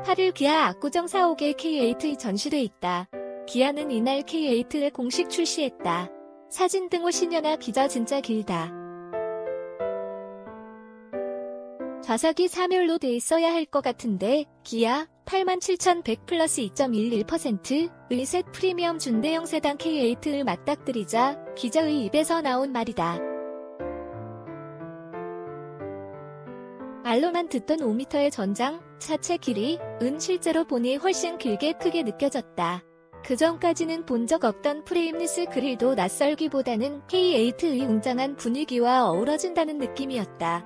8일 기아 압구정 456에 K8이 전시돼 있다. 기아는 이날 K8를 공식 출시했다. 사진 등호 신현아 기자 진짜 길다. 좌석이 3열로 돼 있어야 할 것 같은데 기아 87,100 플러스 2.11%의 셋 프리미엄 준대형 세단 K8를 맞닥뜨리자 기자의 입에서 나온 말이다. 말로만 듣던 5m의 전장, 차체 길이은 실제로 보니 훨씬 길게 크게 느껴졌다. 그전까지는 본 적 없던 프레임리스 그릴도 낯설기보다는 K8의 웅장한 분위기와 어우러진다는 느낌이었다.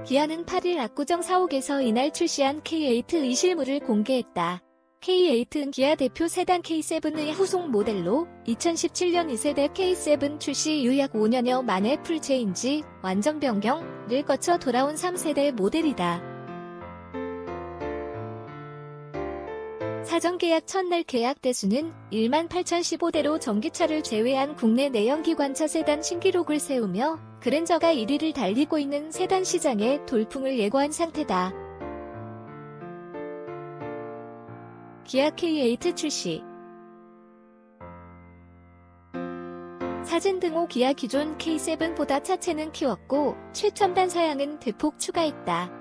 기아는 8일 압구정 456에서 이날 출시한 K8의 실물을 공개했다. K8은 기아 대표 세단 K7의 후속 모델로 2017년 2세대 K7 출시 이후 약 5년여 만에 풀체인지, 완전 변경을 거쳐 돌아온 3세대 모델이다. 사전 계약 첫날 계약 대수는 18,015대로 전기차를 제외한 국내 내연기관차 세단 신기록을 세우며 그랜저가 1위를 달리고 있는 세단 시장에 돌풍을 예고한 상태다. 기아 K8 출시. 사진 등호 기아 기존 K7보다 차체는 키웠고 최첨단 사양은 대폭 추가했다.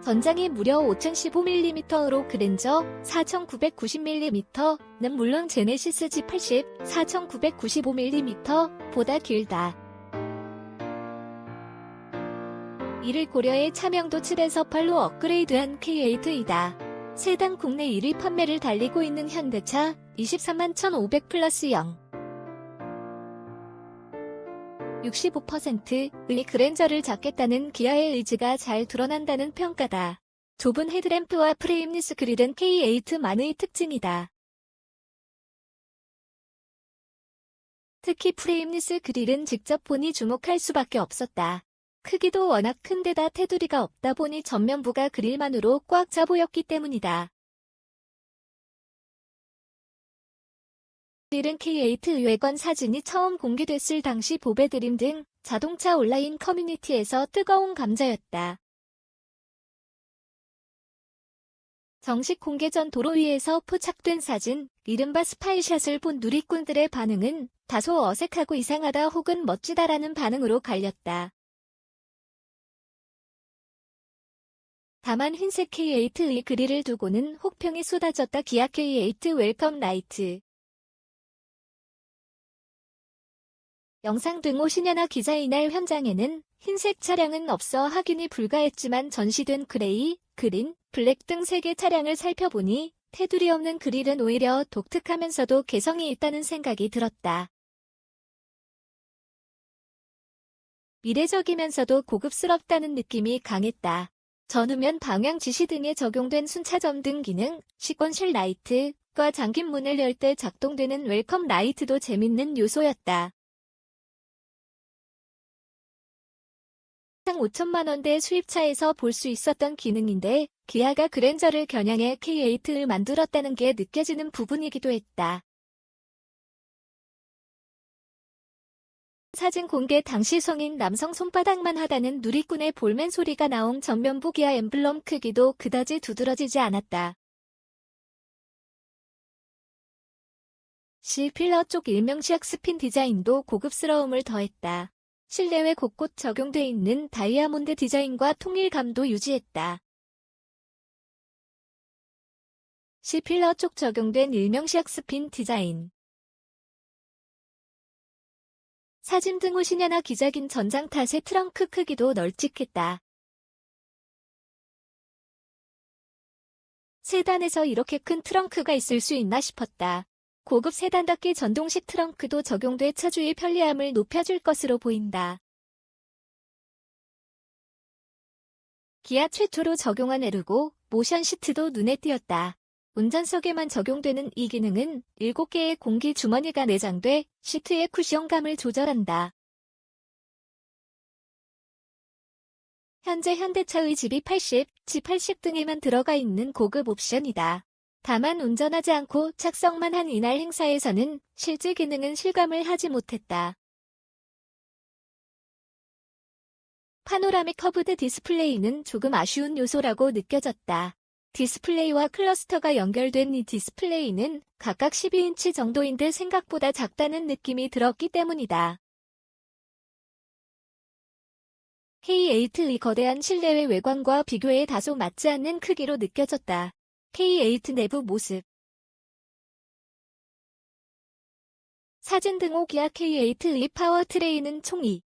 전장이 무려 5015mm로 그랜저 4990mm는 물론 제네시스 G80 4995mm보다 길다. 이를 고려해 차명도 7에서 8로 업그레이드한 K8이다. 세단 국내 1위 판매를 달리고 있는 현대차 23만 1,500 플러스 0. 65%의 그랜저를 잡겠다는 기아의 의지가 잘 드러난다는 평가다. 좁은 헤드램프와 프레임리스 그릴은 K8만의 특징이다. 특히 프레임리스 그릴은 직접 보니 주목할 수밖에 없었다. 크기도 워낙 큰데다 테두리가 없다 보니 전면부가 그릴만으로 꽉 차 보였기 때문이다. 그릴은 K8 외관 사진이 처음 공개됐을 당시 보배드림 등 자동차 온라인 커뮤니티에서 뜨거운 감자였다. 정식 공개 전 도로 위에서 포착된 사진, 이른바 스파이샷을 본 누리꾼들의 반응은 다소 어색하고 이상하다 혹은 멋지다라는 반응으로 갈렸다. 다만 흰색 K8의 그릴을 두고는 혹평이 쏟아졌다. 기아 K8 웰컴 라이트. 영상 등호 신현아 기자 이날 현장에는 흰색 차량은 없어 확인이 불가했지만 전시된 그레이, 그린, 블랙 등 3개 차량을 살펴보니 테두리 없는 그릴은 오히려 독특하면서도 개성이 있다는 생각이 들었다. 미래적이면서도 고급스럽다는 느낌이 강했다. 전후면 방향 지시 등에 적용된 순차점 등 기능, 시권실 라이트과 잠긴 문을 열 때 작동되는 웰컴 라이트도 재밌는 요소였다. 5천만 원대 수입차에서 볼 수 있었던 기능인데 기아가 그랜저를 겨냥해 K8를 만들었다는 게 느껴지는 부분이기도 했다. 사진 공개 당시 성인 남성 손바닥만 하다는 누리꾼의 볼멘 소리가 나온 전면부 기아 엠블럼 크기도 그다지 두드러지지 않았다. C필러 쪽 일명시약 스핀 디자인도 고급스러움을 더했다. 실내외 곳곳 적용돼 있는 다이아몬드 디자인과 통일감도 유지했다. C필러 쪽 적용된 일명시약 스핀 디자인. 사진 등호 신현아 기자 긴 전장 탓에 트렁크 크기도 널찍했다. 세단에서 이렇게 큰 트렁크가 있을 수 있나 싶었다. 고급 세단답게 전동식 트렁크도 적용돼 차주의 편리함을 높여줄 것으로 보인다. 기아 최초로 적용한 에르고 모션 시트도 눈에 띄었다. 운전석에만 적용되는 이 기능은 7개의 공기 주머니가 내장돼 시트의 쿠션감을 조절한다. 현재 현대차의 GB80, G80 등에만 들어가 있는 고급 옵션이다. 다만 운전하지 않고 착석만 한 이날 행사에서는 실제 기능은 실감을 하지 못했다. 파노라믹 커브드 디스플레이는 조금 아쉬운 요소라고 느껴졌다. 디스플레이와 클러스터가 연결된 이 디스플레이는 각각 12인치 정도인데 생각보다 작다는 느낌이 들었기 때문이다. K8의 거대한 실내외 외관과 비교해 다소 맞지 않는 크기로 느껴졌다. K8 내부 모습. 사진 등호 기아 K8의 파워트레인은 총 2.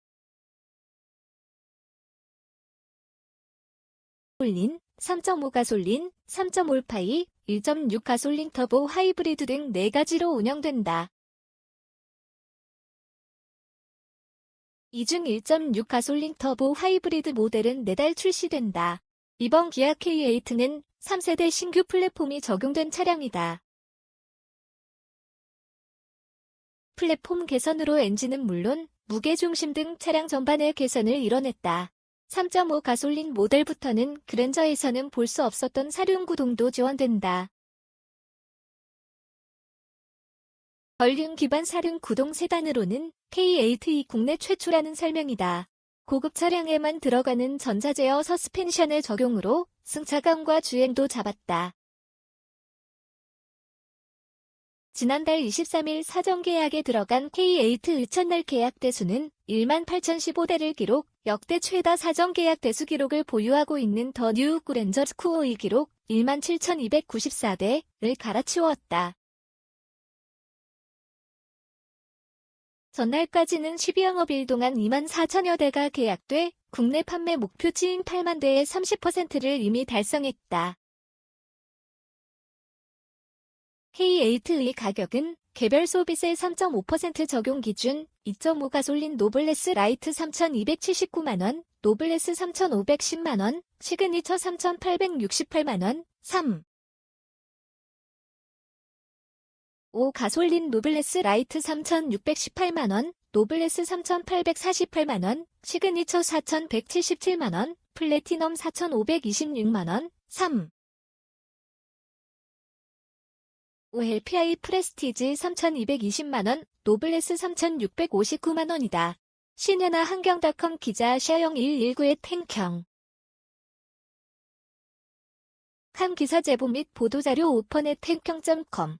가솔린, 3.5 가솔린, 3.5파이, 1.6 가솔린 터보 하이브리드 등 4가지로 운영된다. 이 중 1.6 가솔린 터보 하이브리드 모델은 내달 출시된다. 이번 기아 K8는 3세대 신규 플랫폼이 적용된 차량이다. 플랫폼 개선으로 엔진은 물론 무게중심 등 차량 전반의 개선을 이뤄냈다. 3.5 가솔린 모델부터는 그랜저에서는 볼 수 없었던 사륜 구동도 지원된다. 전륜 기반 사륜 구동 세단으로는 K8이 국내 최초라는 설명이다. 고급 차량에만 들어가는 전자제어 서스펜션의 적용으로 승차감과 주행도 잡았다. 지난달 23일 사전 계약에 들어간 K8의 첫날 계약 대수는 18,015대를 기록, 역대 최다 사전 계약 대수 기록을 보유하고 있는 더 뉴 그랜저 스쿠어의 기록 17,294대를 갈아치웠다. 전날까지는 12영업일 동안 24,000여 대가 계약돼 국내 판매 목표치인 8만 대의 30%를 이미 달성했다. K8의 가격은 개별 소비세 3.5% 적용 기준 2.5 가솔린 노블레스 라이트 3,279만원, 노블레스 3,510만원, 시그니처 3,868만원, 3. 5 가솔린 노블레스 라이트 3,618만원, 노블레스 3,848만원, 시그니처 4,177만원, 플래티넘 4,526만원, 3. 5 LPI 프레스티지 3,220만원, 노블레스 3,659만원이다. 신현아 한경닷컴 기자 샤영 119의 탱형. 칸 기사 제보 및 보도자료 오펀의 탱형.com